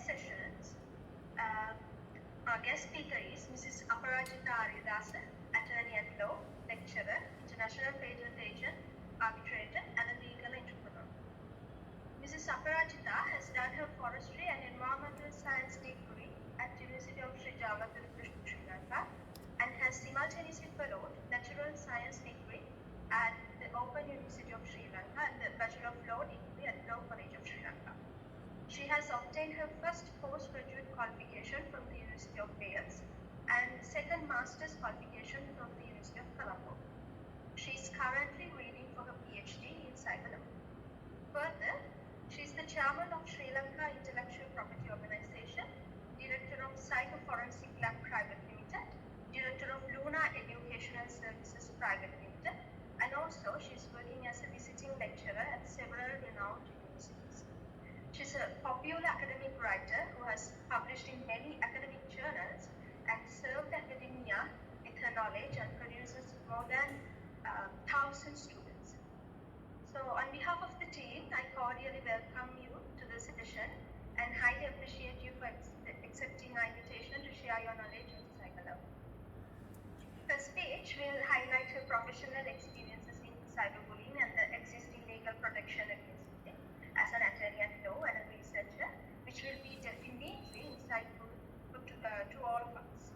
sessions, our guest speaker is Mrs. Aparajita Aryadasa, attorney at law, lecturer, international patent agent, arbitrator, and a legal entrepreneur. Mrs. Aparajita has done her forestry and environmental science degree at University of Sri Jawaharlal Sri Lanka and has simultaneously followed natural science degree at the Open University of Sri Lanka and the Bachelor of Law degree at Law College of Sri Lanka. She has obtained her first postgraduate qualification from the University of Wales and second master's qualification from the University of Colombo. She is currently reading for her PhD in psychology. Further, she is the chairman of Sri Lanka Intellectual Property Organization, director of Psychoforensic Lab Private Limited, director of Luna Educational Services Private Limited, and also she is working as a visiting lecturer at several renowned universities. She's a popular academic writer who has published in many academic journals and served academia with her knowledge and produces more than 1,000 students. So on behalf of the team, I cordially welcome you to this session and highly appreciate you for accepting our invitation to share your knowledge in psychology. Her speech will highlight her professional experiences in cyberbullying and the existing legal protection against it as an attorney at law and a researcher, which will be definitely insightful to all of us.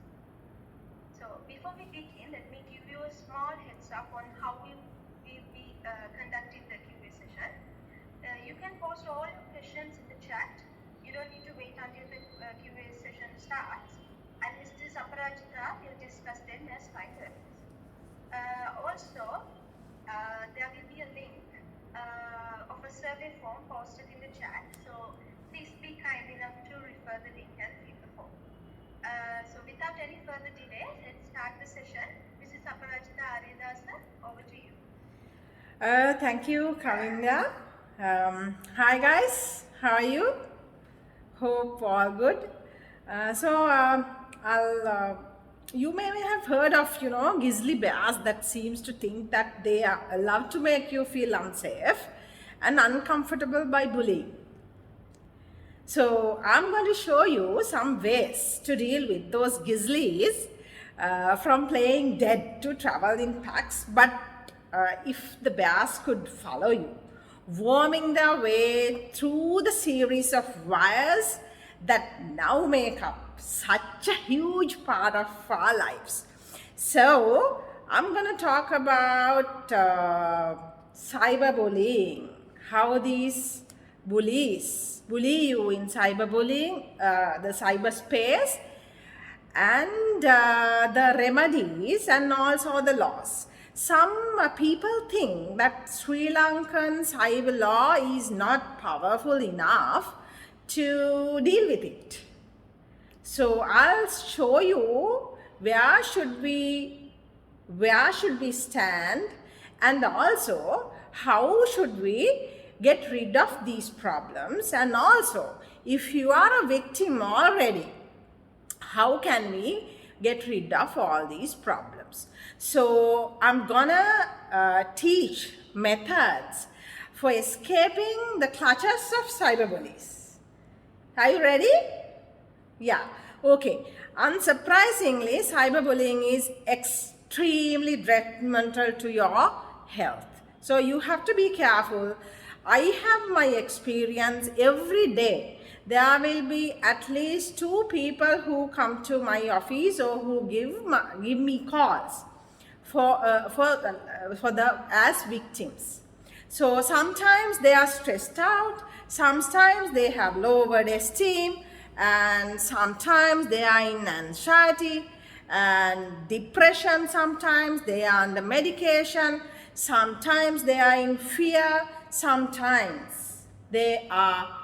So before we begin, let me give you a small heads up on how we will be conducting the Q&A session. You can post all your questions in the chat. You don't need to wait until the Q&A session starts. And Mrs. Aparajita will discuss them as finders. Also, there will be a link of a survey form posted in the chat. So please be kind enough to refer the link and fill the form. So without any further delay, let's start the session. Mrs. Aparajita Aryadasa, over to you. Thank you, Kavinda. Hi guys, how are you? Hope all good. You may have heard of, grizzly bears that seems to think that they are allowed to make you feel unsafe and uncomfortable by bullying. So I'm going to show you some ways to deal with those grizzlies from playing dead to travel in packs, but if the bears could follow you, worming their way through the series of wires that now make up such a huge part of our lives. So I'm going to talk about cyberbullying, how these bullies bully you in cyberbullying, the cyberspace, and the remedies and also the laws. Some people think that Sri Lankan cyber law is not powerful enough to deal with it. So I'll show you where should we stand, and also how should we get rid of these problems, and also if you are a victim already, how can we get rid of all these problems. So I'm gonna teach methods for escaping the clutches of cyberbullies. Are you ready? Yeah, okay. Unsurprisingly, cyberbullying is extremely detrimental to your health. So you have to be careful. I have my experience every day. There will be at least 2 people who come to my office or who give me calls as victims. So sometimes they are stressed out, sometimes they have lowered esteem, and sometimes they are in anxiety and depression, sometimes they are under medication, sometimes they are in fear, sometimes they are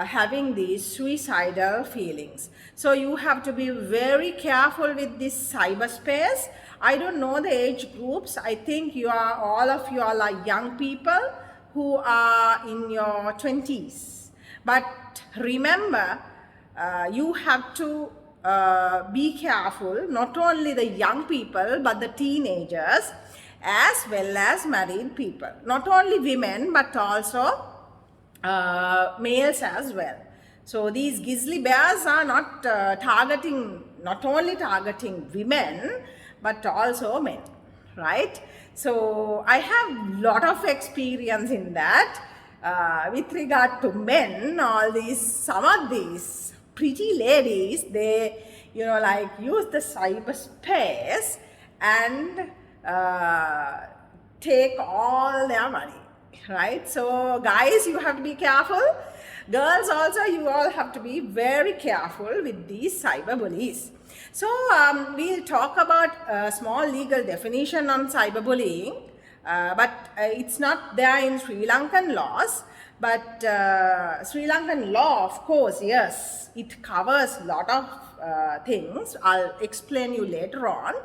having these suicidal feelings. So you have to be very careful with this cyberspace. I don't know the age groups. I think all of you are like young people who are in your 20s. But remember, you have to be careful, not only the young people, but the teenagers, as well as married people. Not only women, but also males as well. So these grizzly bears are not only targeting women, but also men, right? So I have lot of experience in that. With regard to men, some of these pretty ladies, they, like use the cyberspace and take all their money, right? So guys, you have to be careful. Girls also, you all have to be very careful with these cyber bullies. So we'll talk about a small legal definition on cyberbullying, but it's not there in Sri Lankan laws. But Sri Lankan law, of course, yes, it covers a lot of things. I'll explain you later on.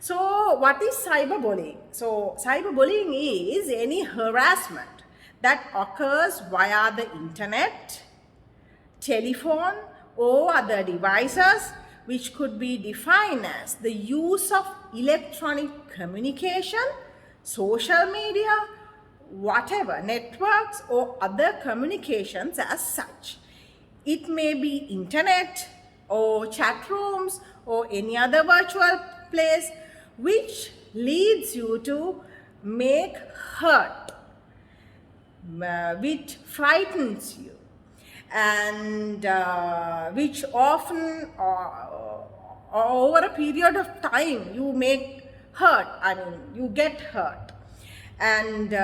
So what is cyberbullying? So cyberbullying is any harassment that occurs via the internet, telephone, or other devices, which could be defined as the use of electronic communication, social media, whatever, networks or other communications as such. It may be internet or chat rooms or any other virtual place which leads you to make hurt, which frightens you, and which often over a period of time you make hurt, you get hurt, and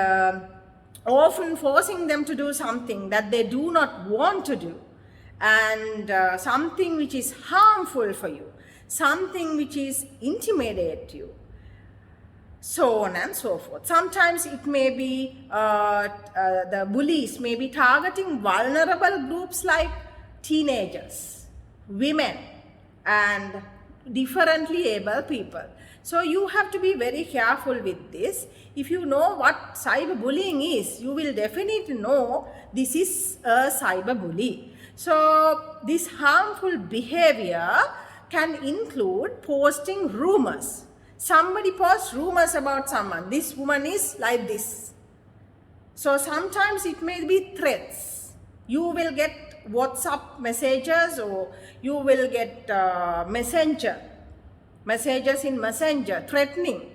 often forcing them to do something that they do not want to do, and something which is harmful for you, something which is intimidate you, so on and so forth. Sometimes it may be the bullies may be targeting vulnerable groups like teenagers, women, and differently able people. So you have to be very careful with this. If you know what cyberbullying is, you will definitely know this is a cyberbully. So this harmful behavior can include posting rumors. Somebody posts rumors about someone. This woman is like this. So sometimes it may be threats. You will get WhatsApp messages, or you will get messages in Messenger threatening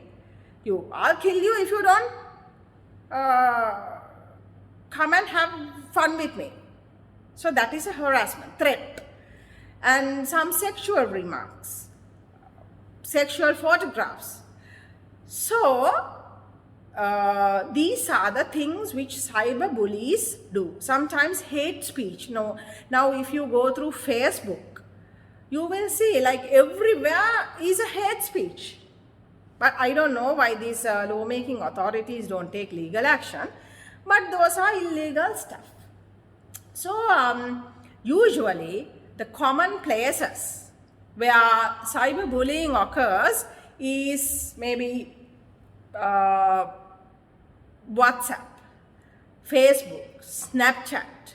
you. I'll kill you if you don't come and have fun with me. So that is a harassment, threat. And some sexual remarks, sexual photographs. So these are the things which cyber bullies do. Sometimes hate speech. Now if you go through Facebook, you will see like everywhere is a hate speech. But I don't know why these lawmaking authorities don't take legal action. But those are illegal stuff. So usually the common places where cyberbullying occurs is maybe WhatsApp, Facebook, Snapchat.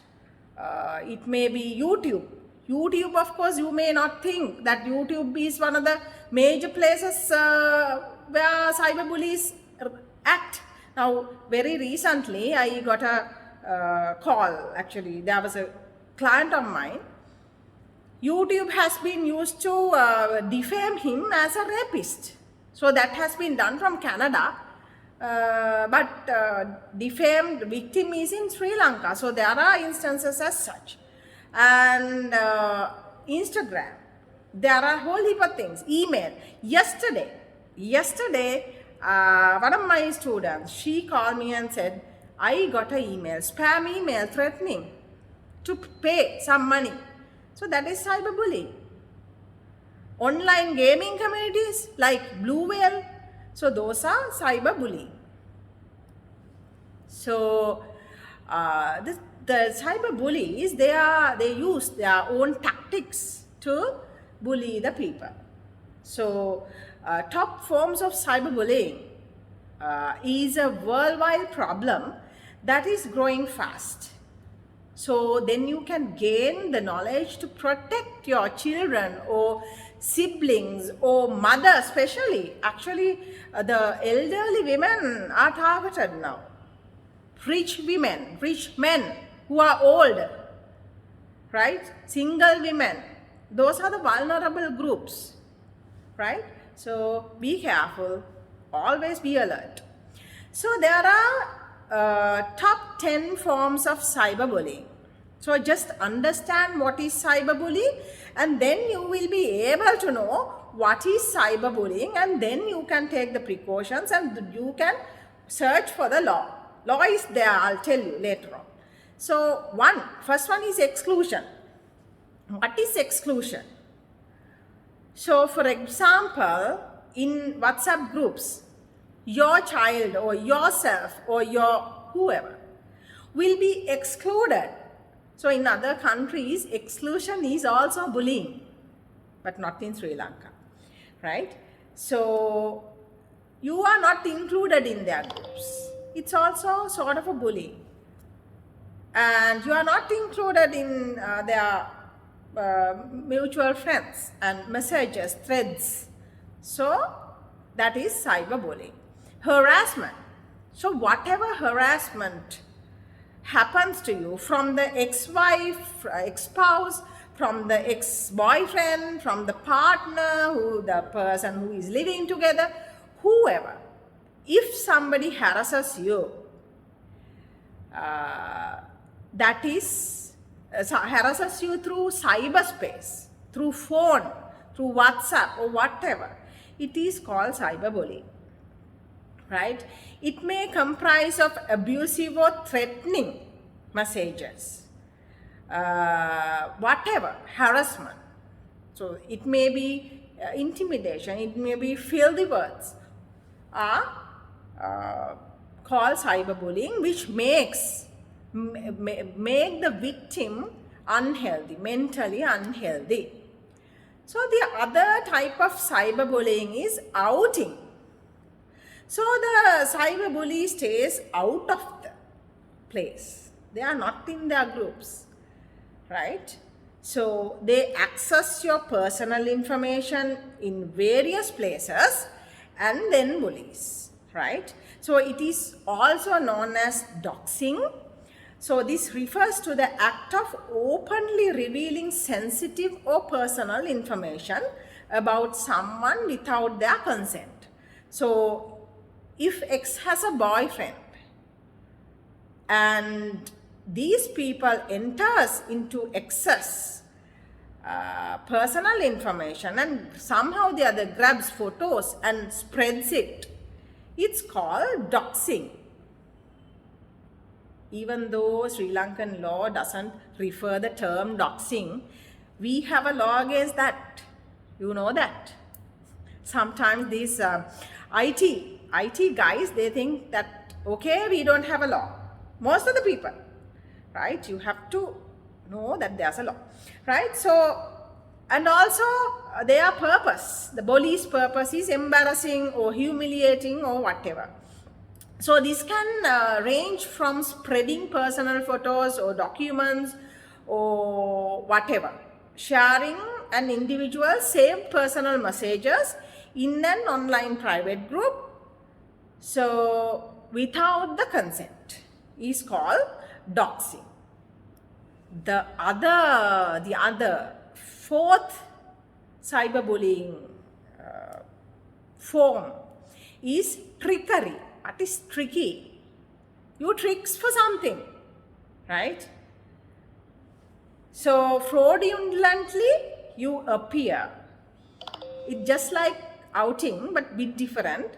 It may be YouTube. YouTube, of course, you may not think that YouTube is one of the major places where cyberbullies act. Now, very recently, I got a call. Actually, there was a client of mine. YouTube has been used to defame him as a rapist. So that has been done from Canada. But defamed victim is in Sri Lanka. So there are instances as such. And Instagram, there are a whole heap of things. Email. Yesterday, one of my students, she called me and said, I got an email, spam email threatening to pay some money. So that is cyberbullying. Online gaming communities like Blue Whale, so those are cyberbullying. So the cyberbullies, they use their own tactics to bully the people. So top forms of cyberbullying is a worldwide problem that is growing fast. So then you can gain the knowledge to protect your children or siblings or mother especially. Actually, the elderly women are targeted now. Rich women, rich men who are old, right? Single women, those are the vulnerable groups, right? So be careful, always be alert. So there are top 10 forms of cyberbullying. So just understand what is cyberbullying, and then you will be able to know what is cyberbullying, and then you can take the precautions and you can search for the law. Law is there, I'll tell you later on. So first one is exclusion. What is exclusion? So for example, in WhatsApp groups, your child or yourself or your whoever will be excluded. So in other countries, exclusion is also bullying, but not in Sri Lanka, right? So you are not included in their groups. It's also sort of a bullying. And you are not included in their mutual friends and messages, threads. So that is cyberbullying. Harassment. So whatever harassment happens to you from the ex-wife, ex-spouse, from the ex-boyfriend, from the partner, the person who is living together, whoever, if somebody harasses you, that is harasses you through cyberspace, through phone, through WhatsApp or whatever, it is called cyberbullying, right? It may comprise of abusive or threatening messages, whatever, harassment. So it may be intimidation, it may be filthy words, are called cyberbullying, which make the victim unhealthy, mentally unhealthy. So the other type of cyberbullying is outing. So the cyberbully stays out of the place. They are not in their groups, right? So they access your personal information in various places and then bullies, right? So it is also known as doxing. So this refers to the act of openly revealing sensitive or personal information about someone without their consent. So if X has a boyfriend and these people enters into X's personal information and somehow the other grabs photos and spreads it, it's called doxing. Even though Sri Lankan law doesn't refer the term doxing, we have a law against that. You know that. Sometimes these IT guys, they think that, okay, we don't have a law. Most of the people, right? You have to know that there's a law, right? So, and also their purpose, the bully's purpose is embarrassing or humiliating or whatever. So this can range from spreading personal photos or documents or whatever, sharing an individual's saved personal messages in an online private group, so without the consent, is called doxing. The other fourth cyberbullying form is trickery. What is tricky? You tricks for something, right? So fraudulently you appear. It's just like outing but bit different.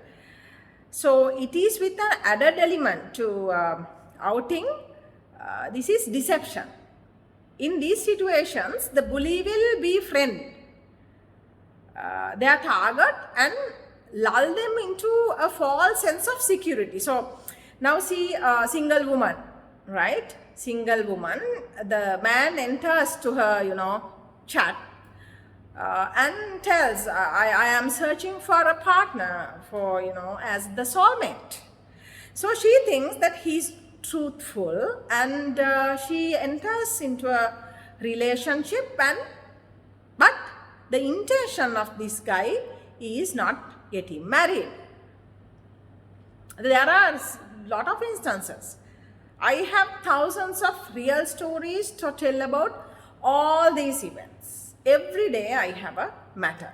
So it is with an added element to outing. This is deception. In these situations, the bully will befriend their target and lull them into a false sense of security. So now see a single woman, right? Single woman, the man enters to her, chat and tells, I am searching for a partner for, as the soulmate. So she thinks that he's truthful and she enters into a relationship, but the intention of this guy is not getting married. There are a lot of instances. I have thousands of real stories to tell about all these events. Every day I have a matter.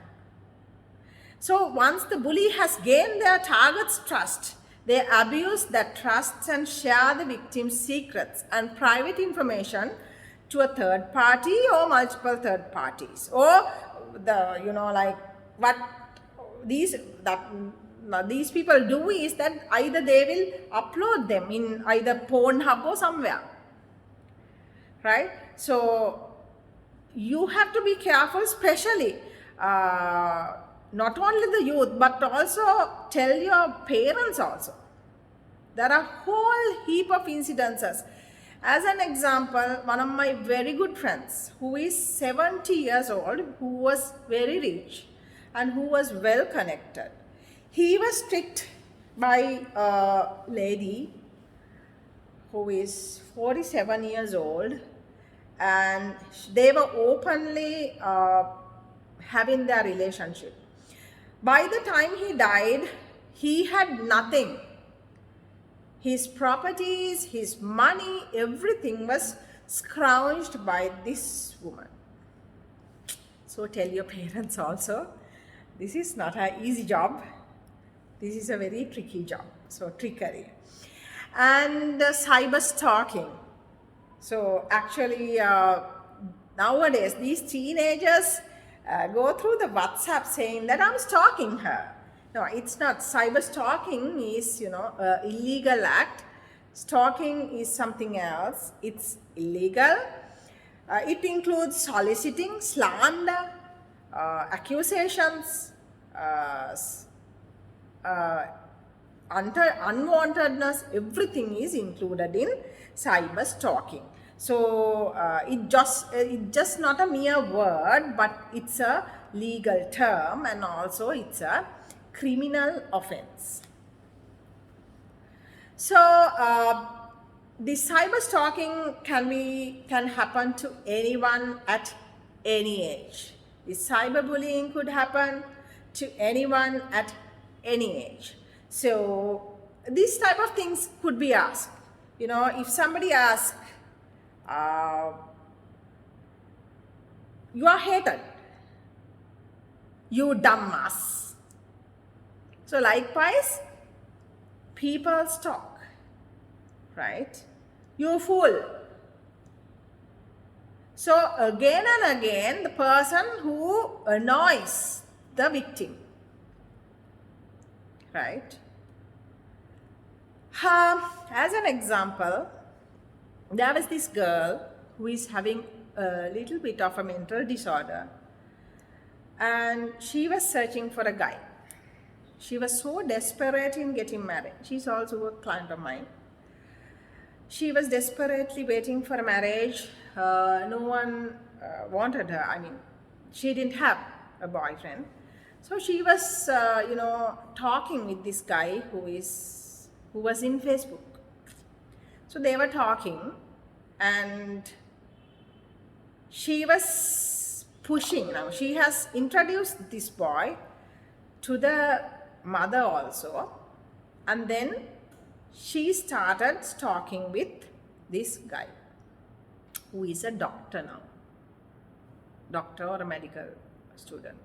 So once the bully has gained their target's trust, they abuse that trust and share the victim's secrets and private information to a third party or multiple third parties. Or the, like what these people do is that either they will upload them in either Pornhub or somewhere, right? So you have to be careful, especially not only the youth, but also tell your parents also. There are a whole heap of incidences. As an example, one of my very good friends who is 70 years old, who was very rich and who was well connected, he was tricked by a lady who is 47 years old, and they were openly having their relationship. By the time he died, he had nothing. His properties, his money, everything was scrounged by this woman. So tell your parents also, this is not an easy job. This is a very tricky job. So trickery. And cyber stalking. So actually nowadays these teenagers go through the WhatsApp saying that I'm stalking her. No, it's not. Cyber stalking is, illegal act. Stalking is something else. It's illegal. It includes soliciting, slander, accusations, unwantedness. Everything is included in cyber stalking. So it's just not a mere word, but it's a legal term, and also it's a criminal offense. So the cyber stalking can happen to anyone at any age. The cyberbullying could happen to anyone at any age. So these type of things could be asked. If somebody asks, you are hated, you dumbass. So likewise, people stalk, right? You fool. So again and again, the person who annoys the victim, right? As an example, there was this girl who is having a little bit of a mental disorder, and she was searching for a guy. She was so desperate in getting married. She's also a client of mine. She was desperately waiting for a marriage. No one wanted her. I mean, she didn't have a boyfriend. So she was, talking with this guy who was in Facebook. So they were talking, and she was pushing. Now she has introduced this boy to the mother also, and then she started stalking with this guy who is a doctor now, doctor or a medical student.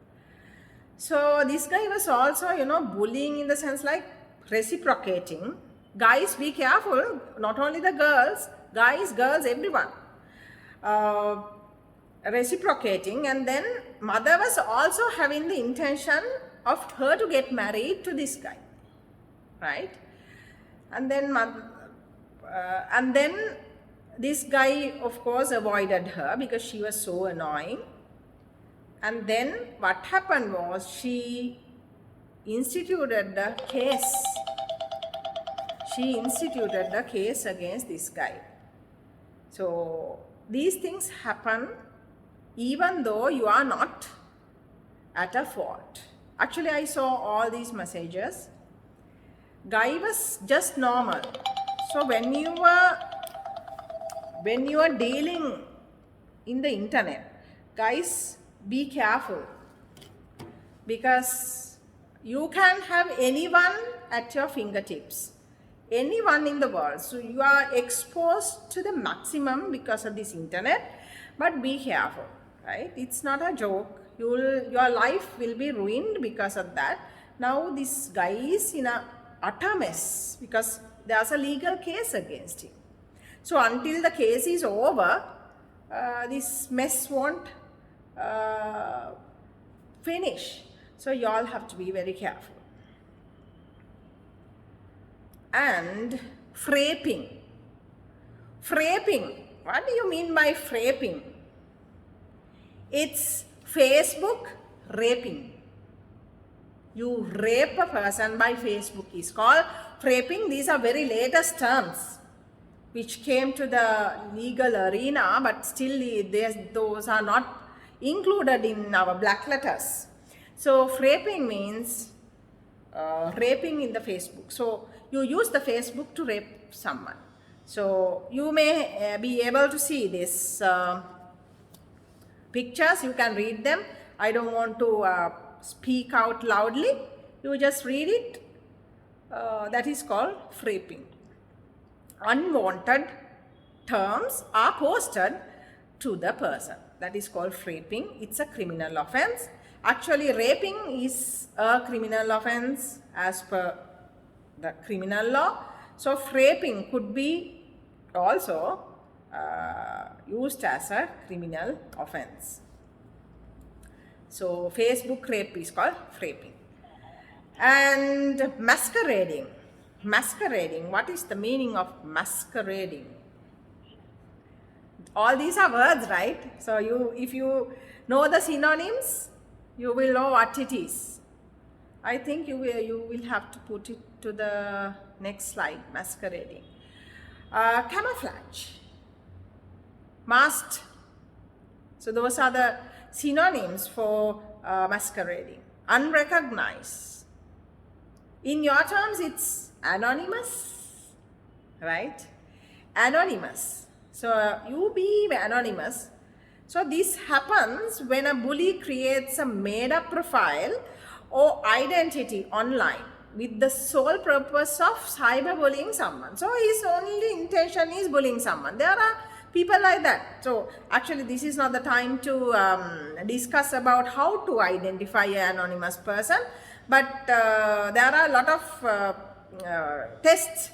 So this guy was also, bullying in the sense like reciprocating. Guys, be careful, not only the girls, guys, girls, everyone. Reciprocating, and then mother was also having the intention of her to get married to this guy, right? And then this guy, of course, avoided her because she was so annoying. And then what happened was she instituted the case. She instituted the case against this guy. So these things happen even though you are not at a fault. Actually, I saw all these messages. Guy was just normal. So when you are dealing in the internet, guys, be careful, because you can have anyone at your fingertips, anyone in the world. So you are exposed to the maximum because of this internet, But be careful, right? It's not a joke. Your life will be ruined because of that. Now this guy is in a utter mess because there's a legal case against him. So until the case is over, this mess won't finish. So you all have to be very careful. And frapping. Frapping. What do you mean by frapping? It's Facebook raping. You rape a person by Facebook. It's called frapping. These are very latest terms which came to the legal arena, but still those are not included in our black letters. So frapping means raping in the Facebook. So you use the Facebook to rape someone. So you may be able to see this pictures. You can read them. I don't want to speak out loudly. You just read it. That is called frapping. Unwanted terms are posted to the person. That is called frapping. It's a criminal offense. Actually, raping is a criminal offense as per the criminal law. So frapping could be also used as a criminal offense. So Facebook rape is called frapping. And masquerading. Masquerading. What is the meaning of masquerading? All these are words, right? So if you know the synonyms, you will know what it is. I think you will have to put it to the next slide. Masquerading. Camouflage. Masked. So those are the synonyms for masquerading. Unrecognized. In your terms, it's anonymous, right? Anonymous. So you be anonymous. So this happens when a bully creates a made-up profile or identity online with the sole purpose of cyberbullying someone. So his only intention is bullying someone. There are people like that. So actually this is not the time to discuss about how to identify an anonymous person, but there are a lot of tests.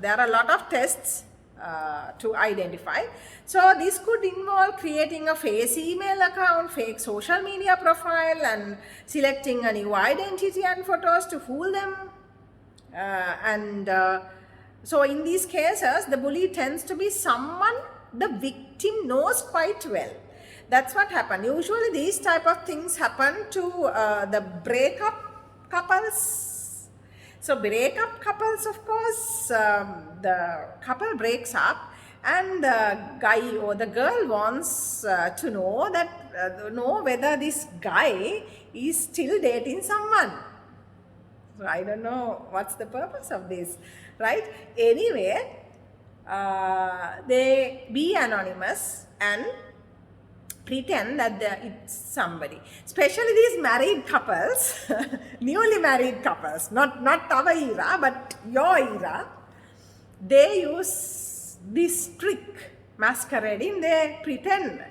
There are a lot of tests to identify. So this could involve creating a fake email account, fake social media profile, and selecting a new identity and photos to fool them. So in these cases, the bully tends to be someone the victim knows quite well. That's what happened. Usually these type of things happen to the breakup couples. So breakup couples, of course, the couple breaks up and the guy or the girl wants to know whether this guy is still dating someone. So I don't know what's the purpose of this, right? Anyway, they be anonymous and pretend that it's somebody. Especially these married couples, newly married couples, not our era, but your era, they use this trick, masquerading. They pretend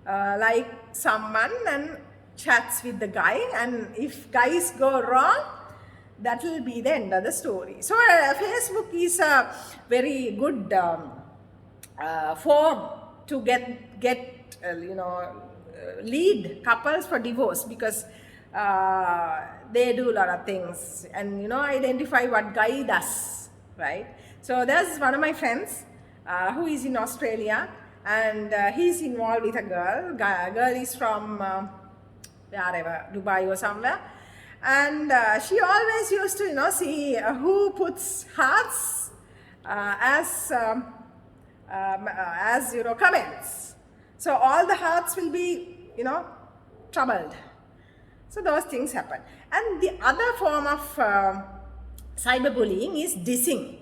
like someone and chats with the guy, and if guys go wrong, that will be the end of the story. So Facebook is a very good form to get lead couples for divorce, because they do a lot of things and identify what guy does, right? So there's one of my friends who is in Australia, and he's involved with a girl. Girl is from wherever, Dubai or somewhere, and she always used to see who puts hearts as comments. So all the hearts will be, troubled. So those things happen. And the other form of cyberbullying is dissing.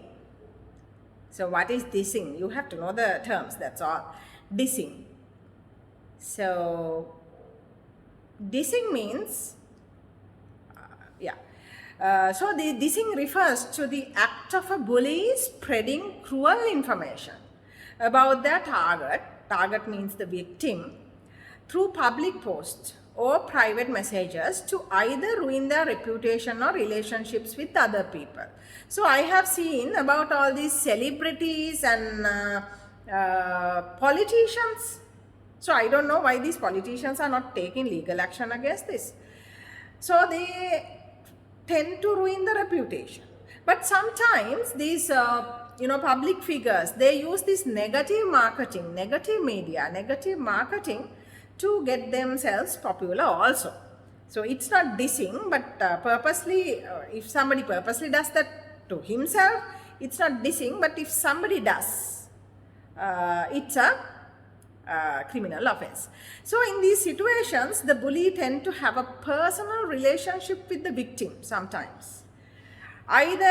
So what is dissing? You have to know the terms, that's all. Dissing. So dissing means, so the dissing refers to the act of a bully spreading cruel information about their target target means the victim, through public posts or private messages to either ruin their reputation or relationships with other people. So I have seen about all these celebrities and politicians. So I don't know why these politicians are not taking legal action against this. So they tend to ruin the reputation. But sometimes these public figures, they use this negative marketing, negative media, negative marketing to get themselves popular also. So it's not dissing, but purposely, if somebody purposely does that to himself, it's not dissing, but if somebody does, it's a criminal offense. So in these situations, the bully tend to have a personal relationship with the victim sometimes. Either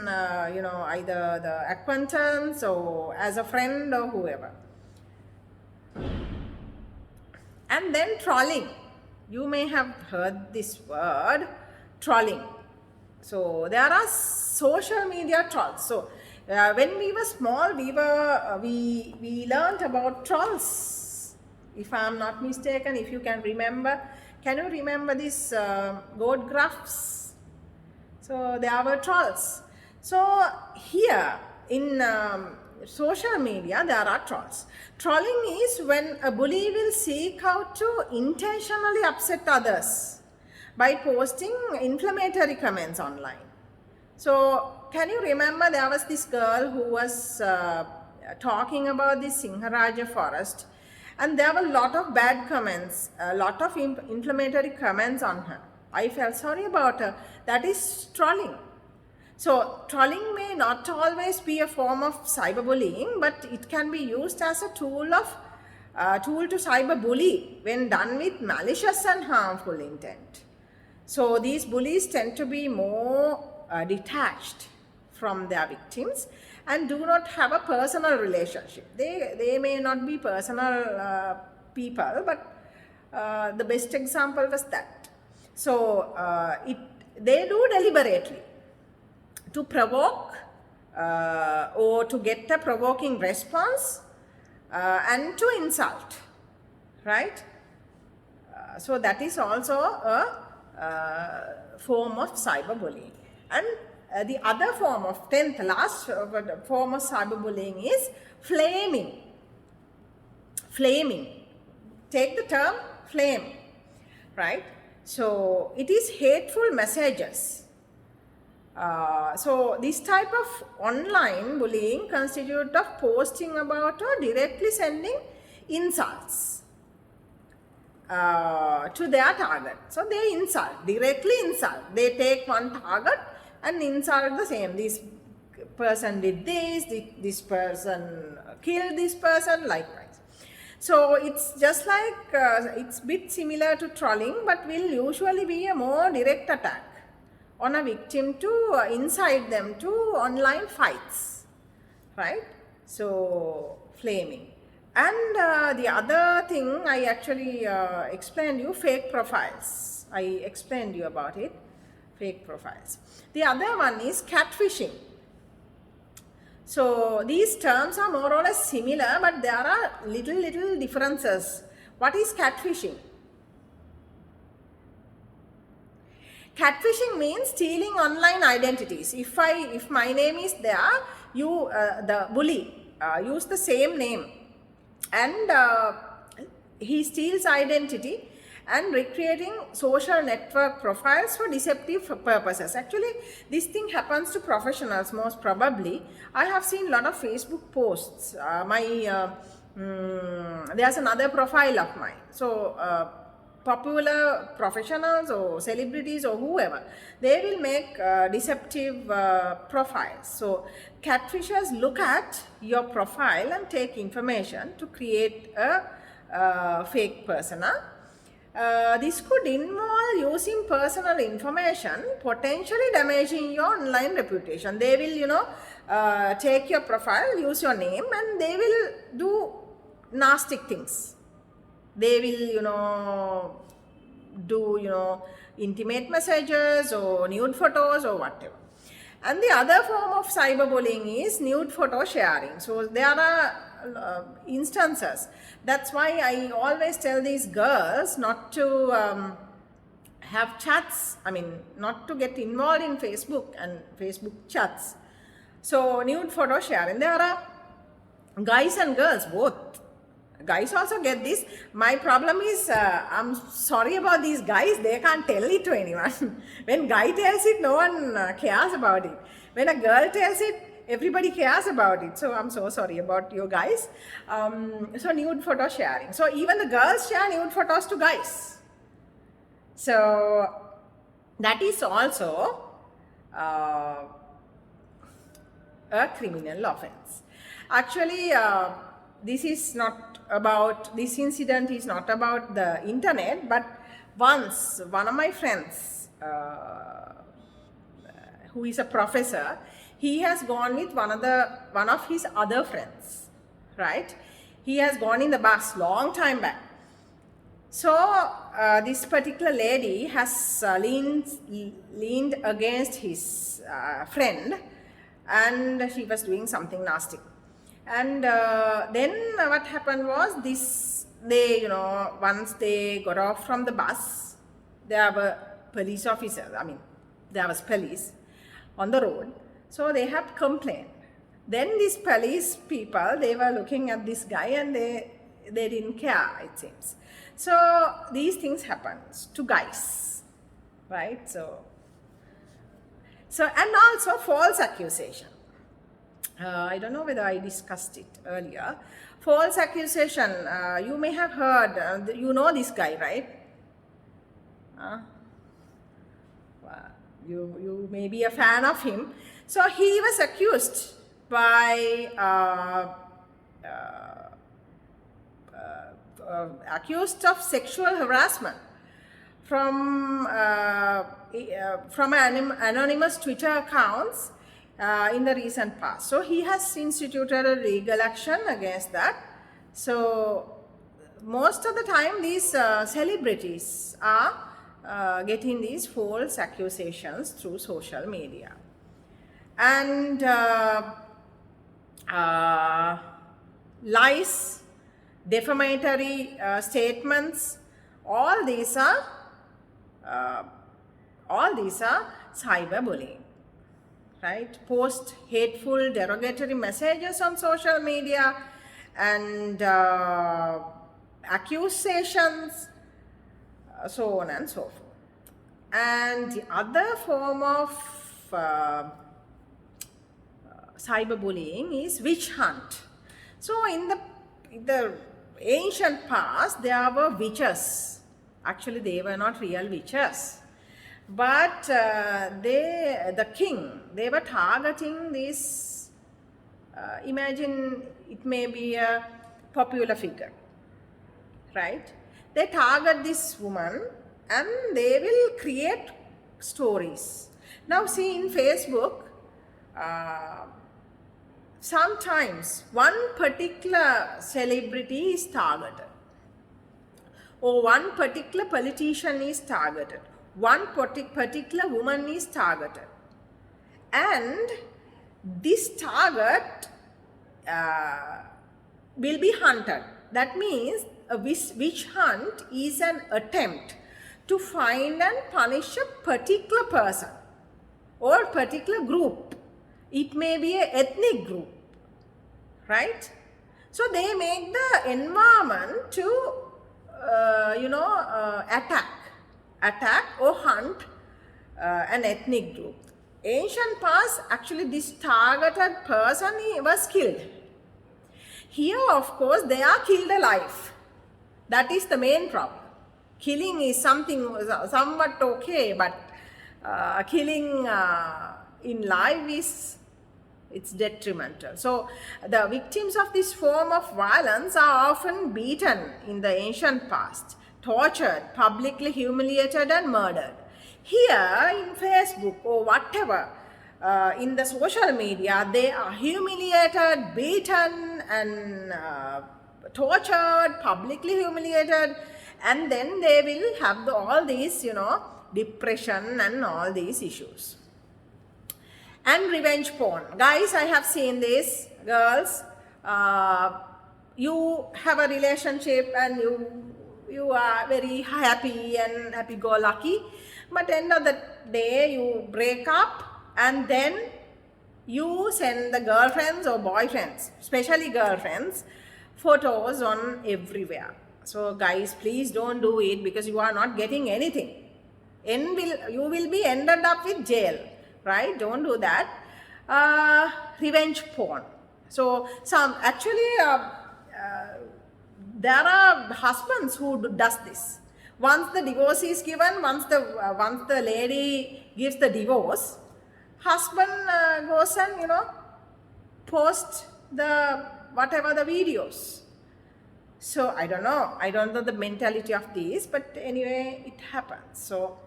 either the acquaintance or as a friend or whoever. And then trolling. You may have heard this word, trolling. So there are social media trolls. So when we were small, we learned about trolls. If I am not mistaken, if you can remember, can you remember this goat graphs? So there were trolls. So here in social media, there are trolls. Trolling is when a bully will seek out to intentionally upset others by posting inflammatory comments online. So can you remember there was this girl who was talking about the Singharaja forest, and there were a lot of bad comments, a lot of inflammatory comments on her. I felt sorry about her. That is trolling. So trolling may not always be a form of cyberbullying, but it can be used as a tool to cyberbully when done with malicious and harmful intent. So these bullies tend to be more detached from their victims and do not have a personal relationship. They may not be personal people, but the best example was that. So they do deliberately to provoke or to get a provoking response and to insult, right? So that is also a form of cyberbullying. And the other form of last form of cyberbullying is flaming. Flaming. Take the term flame, right? So it is hateful messages. So this type of online bullying constitutes of posting about or directly sending insults to their target. So they directly insult. They take one target and insult the same. This person did this person killed this person, likewise. So it's just like, it's a bit similar to trolling, but will usually be a more direct attack on a victim to incite them to online fights, right? So flaming. And the other thing I actually explained you, fake profiles. I explained you about it, fake profiles. The other one is catfishing. So these terms are more or less similar, but there are little differences. What is catfishing? Catfishing means stealing online identities. If my name is there, you the bully use the same name, and he steals identity and recreating social network profiles for deceptive purposes. Actually, this thing happens to professionals most probably. I have seen a lot of Facebook posts. There's another profile of mine. So popular professionals or celebrities or whoever, they will make deceptive profiles. So catfishers look at your profile and take information to create a fake persona. This could involve using personal information, potentially damaging your online reputation. They will, take your profile, use your name, and they will do nasty things. They will, do, intimate messages or nude photos or whatever. And the other form of cyberbullying is nude photo sharing. So there are instances. That's why I always tell these girls not to have chats, I mean, not to get involved in Facebook and Facebook chats. So, nude photo sharing. There are guys and girls both. Guys also get this. My problem is, I'm sorry about these guys, they can't tell it to anyone. When guy tells it, no one cares about it. When a girl tells it, everybody cares about it. So I'm so sorry about you guys. So nude photo sharing. So even the girls share nude photos to guys. So that is also a criminal offense. Actually, this incident is not about the internet, but once one of my friends, who is a professor, he has gone with one of his other friends, right? He has gone in the bus long time back. So this particular lady has leaned against his friend, and she was doing something nasty. And then what happened was once they got off from the bus, there were police officers, there was police on the road. So they have complained. Then these police people, they were looking at this guy and they didn't care, it seems. So these things happen to guys, right? So and also false accusation. I don't know whether I discussed it earlier. False accusation, you may have heard, you know this guy, right? You may be a fan of him. So he was accused by accused of sexual harassment from anonymous Twitter accounts in the recent past. So he has instituted a legal action against that. So most of the time these celebrities are getting these false accusations through social media. And lies, defamatory statements, all these are cyberbullying, right? Post hateful, derogatory messages on social media and accusations, so on and so forth. And the other form of cyberbullying is witch hunt. So in the ancient past, there were witches. Actually, they were not real witches, but the king, they were targeting this. Imagine it may be a popular figure, right? They target this woman and they will create stories. Now see, in Facebook, sometimes one particular celebrity is targeted, or one particular politician is targeted, one particular woman is targeted, and this target will be hunted. That means a witch hunt is an attempt to find and punish a particular person or particular group. It may be an ethnic group, right? So they make the environment to attack or hunt an ethnic group. Ancient past, actually this targeted person was killed. Here, of course, they are killed alive. That is the main problem. Killing is something somewhat okay, but killing in life it's detrimental. So the victims of this form of violence are often beaten in the ancient past, tortured, publicly humiliated and murdered. Here in Facebook or whatever, in the social media, they are humiliated, beaten and tortured, publicly humiliated, and then they will have all these, depression and all these issues. And revenge porn. Guys, I have seen this. Girls, you have a relationship and you are very happy and happy-go-lucky, but end of the day you break up and then you send the girlfriends or boyfriends, especially girlfriends, photos on everywhere. So guys, please don't do it because you are not getting anything. You will be ended up with jail, right? Don't do that. Revenge porn. So there are husbands who does this. Once the divorce is given, once the lady gives the divorce, husband goes and post the whatever the videos. So I don't know the mentality of this, but anyway it happens. So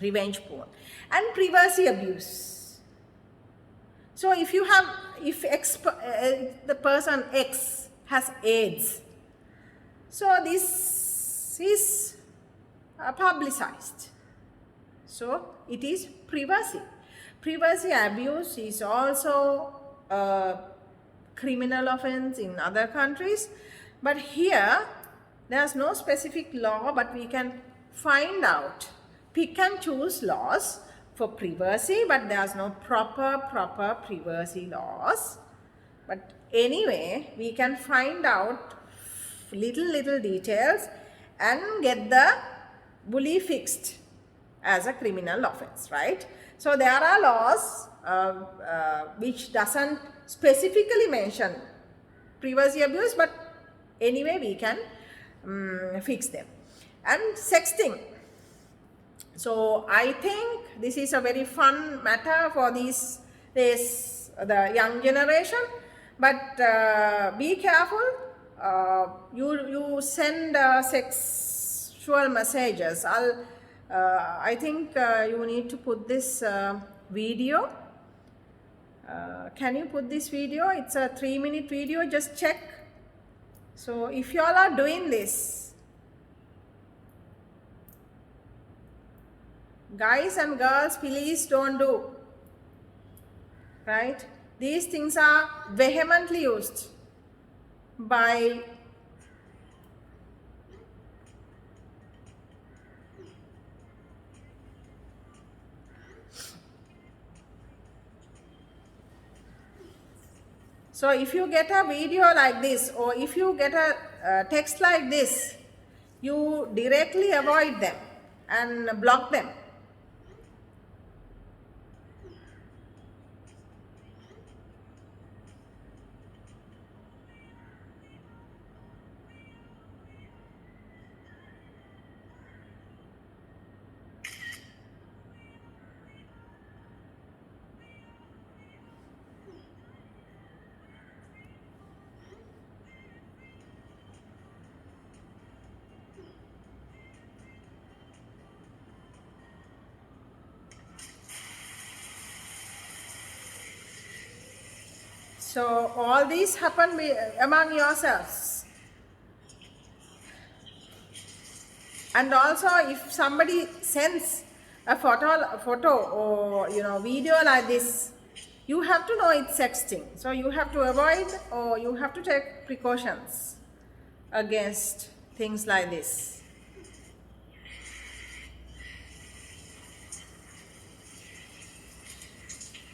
revenge porn and privacy abuse. So if the person X has AIDS, so this is publicized. So it is privacy. Privacy abuse is also a criminal offense in other countries, but here there's no specific law, but we can find out, pick and choose laws for privacy, but there's no proper privacy laws. But anyway, we can find out little details and get the bully fixed as a criminal offense, right? So there are laws which doesn't specifically mention privacy abuse, but anyway we can fix them. And sexting. So I think this is a very fun matter for the young generation, but be careful. You send sexual messages. I think you need to put this video. Can you put this video? It's a 3-minute video. Just check. So if you all are doing this, guys and girls, please don't do. Right? These things are vehemently used by so if you get a video like this, or if you get a text like this, you directly avoid them and block them. So all these happen among yourselves. And also if somebody sends a photo or video like this, you have to know it's sexting. So you have to avoid, or you have to take precautions against things like this.